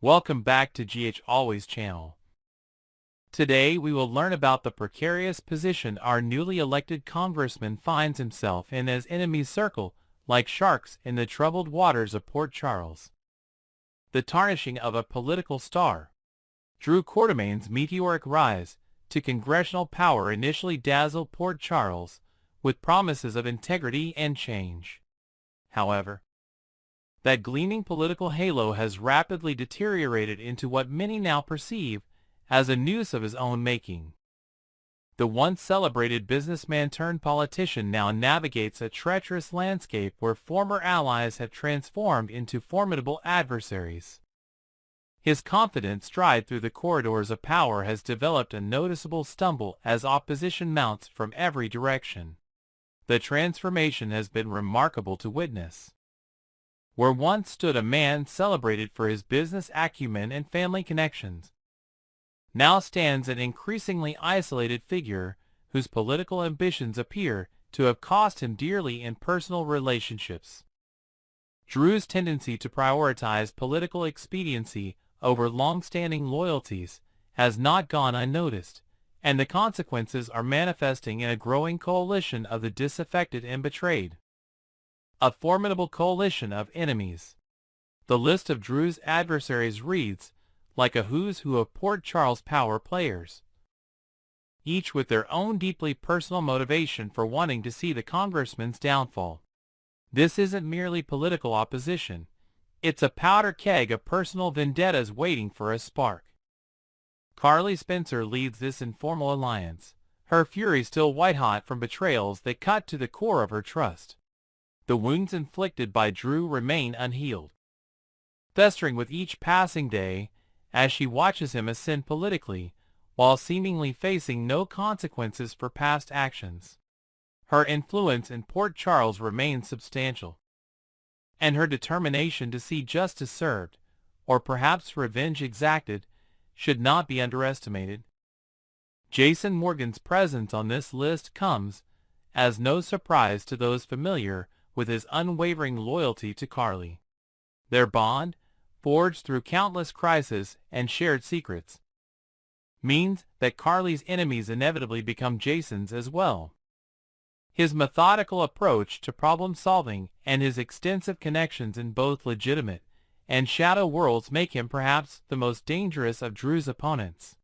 Welcome back to GH Always channel. Today we will learn about the precarious position our newly elected congressman finds himself in as enemies circle like sharks in the troubled waters of Port Charles. The tarnishing of a political star. Drew Quartermain's meteoric rise to congressional power initially dazzled Port Charles with promises of integrity and change. However, that gleaming political halo has rapidly deteriorated into what many now perceive as a noose of his own making. The once celebrated businessman turned politician now navigates a treacherous landscape where former allies have transformed into formidable adversaries. His confident stride through the corridors of power has developed a noticeable stumble as opposition mounts from every direction. The transformation has been remarkable to witness. Where once stood a man celebrated for his business acumen and family connections, now stands an increasingly isolated figure whose political ambitions appear to have cost him dearly in personal relationships. Drew's tendency to prioritize political expediency over long-standing loyalties has not gone unnoticed, and the consequences are manifesting in a growing coalition of the disaffected and betrayed. A formidable coalition of enemies. The list of Drew's adversaries reads like a who's who of Port Charles power players, each with their own deeply personal motivation for wanting to see the congressman's downfall. This isn't merely political opposition, it's a powder keg of personal vendettas waiting for a spark. Carly Spencer leads this informal alliance, her fury still white-hot from betrayals that cut to the core of her trust. The wounds inflicted by Drew remain unhealed, festering with each passing day as she watches him ascend politically, while seemingly facing no consequences for past actions. Her influence in Port Charles remains substantial, and her determination to see justice served, or perhaps revenge exacted, should not be underestimated. Jason Morgan's presence on this list comes as no surprise to those familiar with his unwavering loyalty to Carly. Their bond, forged through countless crises and shared secrets, means that Carly's enemies inevitably become Jason's as well. His methodical approach to problem-solving and his extensive connections in both legitimate and shadow worlds make him perhaps the most dangerous of Drew's opponents.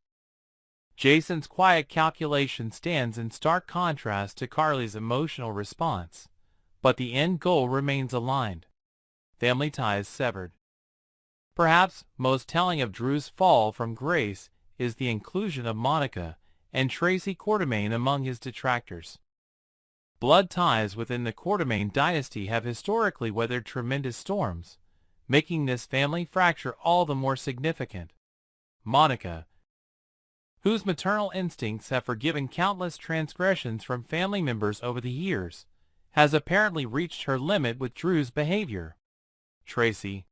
Jason's quiet calculation stands in stark contrast to Carly's emotional response, but the end goal remains aligned. Family ties severed. Perhaps most telling of Drew's fall from grace is the inclusion of Monica and Tracy Quartermain among his detractors. Blood ties within the Quartermain dynasty have historically weathered tremendous storms, making this family fracture all the more significant. Monica, whose maternal instincts have forgiven countless transgressions from family members over the years, has apparently reached her limit with Drew's behavior. Tracy,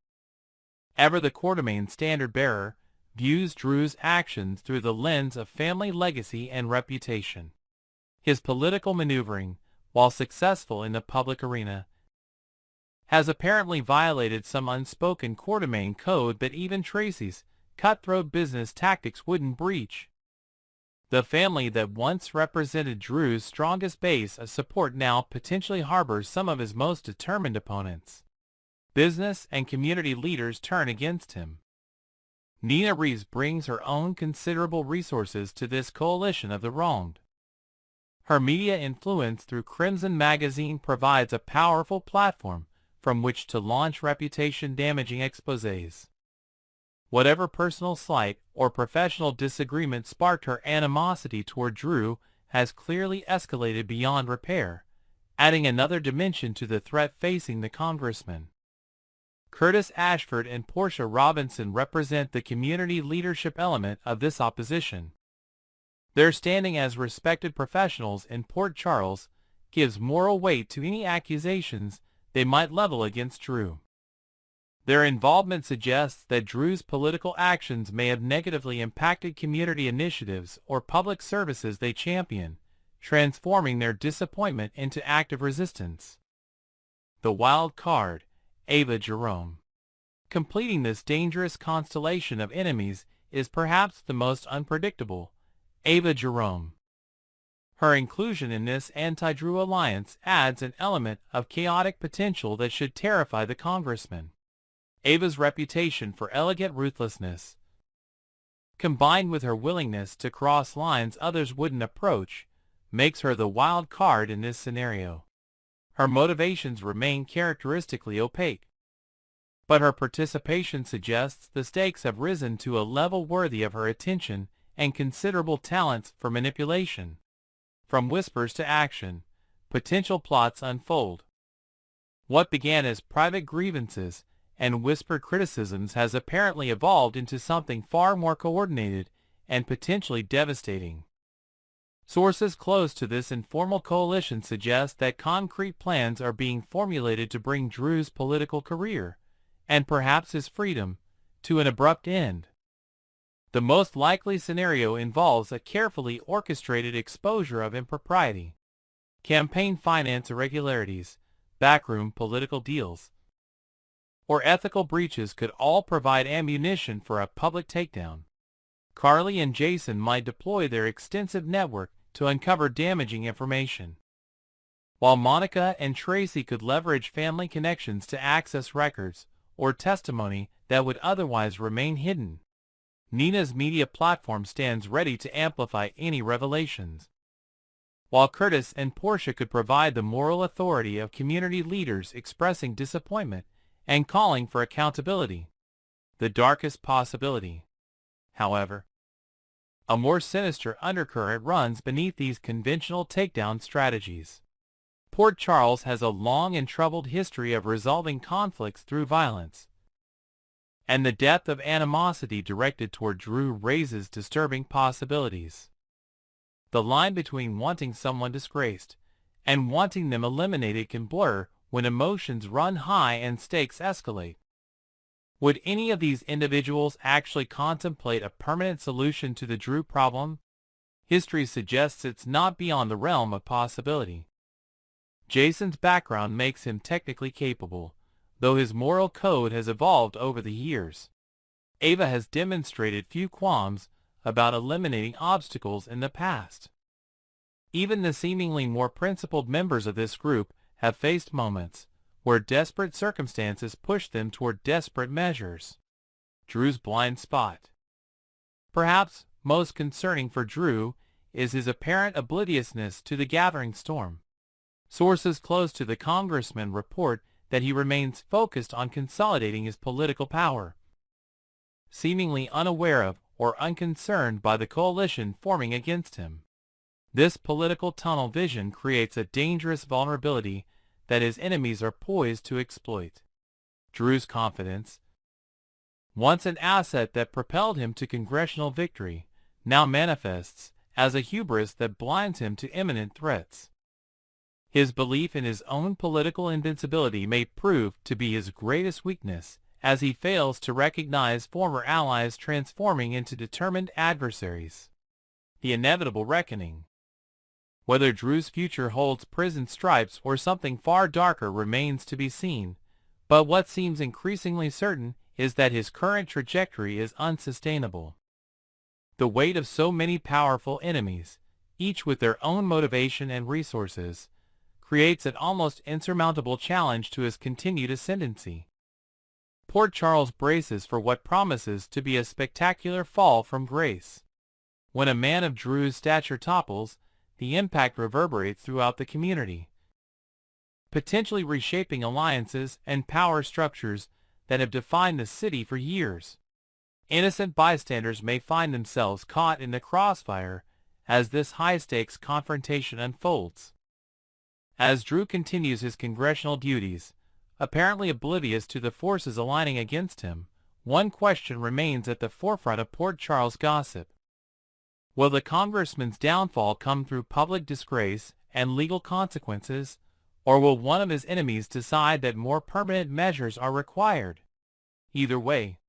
ever the Quartermain standard-bearer, views Drew's actions through the lens of family legacy and reputation. His political maneuvering, while successful in the public arena, has apparently violated some unspoken Quartermain code that even Tracy's cutthroat business tactics wouldn't breach. The family that once represented Drew's strongest base of support now potentially harbors some of his most determined opponents. Business and community leaders turn against him. Nina Reeves brings her own considerable resources to this coalition of the wronged. Her media influence through Crimson Magazine provides a powerful platform from which to launch reputation-damaging exposés. Whatever personal slight or professional disagreement sparked her animosity toward Drew has clearly escalated beyond repair, adding another dimension to the threat facing the congressman. Curtis Ashford and Portia Robinson represent the community leadership element of this opposition. Their standing as respected professionals in Port Charles gives moral weight to any accusations they might level against Drew. Their involvement suggests that Drew's political actions may have negatively impacted community initiatives or public services they champion, transforming their disappointment into active resistance. The wild card, Ava Jerome. Completing this dangerous constellation of enemies is perhaps the most unpredictable, Ava Jerome. Her inclusion in this anti-Drew alliance adds an element of chaotic potential that should terrify the congressman. Ava's reputation for elegant ruthlessness, combined with her willingness to cross lines others wouldn't approach, makes her the wild card in this scenario. Her motivations remain characteristically opaque, but her participation suggests the stakes have risen to a level worthy of her attention and considerable talents for manipulation. From whispers to action, potential plots unfold. What began as private grievances and whispered criticisms has apparently evolved into something far more coordinated and potentially devastating. Sources close to this informal coalition suggest that concrete plans are being formulated to bring Drew's political career, and perhaps his freedom, to an abrupt end. The most likely scenario involves a carefully orchestrated exposure of impropriety, campaign finance irregularities, backroom political deals, or ethical breaches could all provide ammunition for a public takedown. Carly and Jason might deploy their extensive network to uncover damaging information, while Monica and Tracy could leverage family connections to access records or testimony that would otherwise remain hidden. Nina's media platform stands ready to amplify any revelations, while Curtis and Portia could provide the moral authority of community leaders expressing disappointment and calling for accountability. The darkest possibility, however, a more sinister undercurrent runs beneath these conventional takedown strategies. Port Charles has a long and troubled history of resolving conflicts through violence, and the depth of animosity directed toward Drew raises disturbing possibilities. The line between wanting someone disgraced and wanting them eliminated can blur when emotions run high and stakes escalate. Would any of these individuals actually contemplate a permanent solution to the Drew problem? History suggests it's not beyond the realm of possibility. Jason's background makes him technically capable, though his moral code has evolved over the years. Ava has demonstrated few qualms about eliminating obstacles in the past. Even the seemingly more principled members of this group have faced moments where desperate circumstances pushed them toward desperate measures. Drew's blind spot. Perhaps most concerning for Drew is his apparent obliviousness to the gathering storm. Sources close to the congressman report that he remains focused on consolidating his political power, seemingly unaware of or unconcerned by the coalition forming against him. This political tunnel vision creates a dangerous vulnerability that his enemies are poised to exploit. Drew's confidence, once an asset that propelled him to congressional victory, now manifests as a hubris that blinds him to imminent threats. His belief in his own political invincibility may prove to be his greatest weakness, as he fails to recognize former allies transforming into determined adversaries. The inevitable reckoning. Whether Drew's future holds prison stripes or something far darker remains to be seen, but what seems increasingly certain is that his current trajectory is unsustainable. The weight of so many powerful enemies, each with their own motivation and resources, creates an almost insurmountable challenge to his continued ascendancy. Port Charles braces for what promises to be a spectacular fall from grace. When a man of Drew's stature topples, the impact reverberates throughout the community, potentially reshaping alliances and power structures that have defined the city for years. Innocent bystanders may find themselves caught in the crossfire as this high-stakes confrontation unfolds. As Drew continues his congressional duties, apparently oblivious to the forces aligning against him, one question remains at the forefront of Port Charles gossip. Will the congressman's downfall come through public disgrace and legal consequences, or will one of his enemies decide that more permanent measures are required? Either way,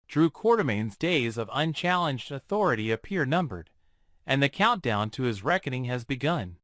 Drew Quartermain's days of unchallenged authority appear numbered, and the countdown to his reckoning has begun.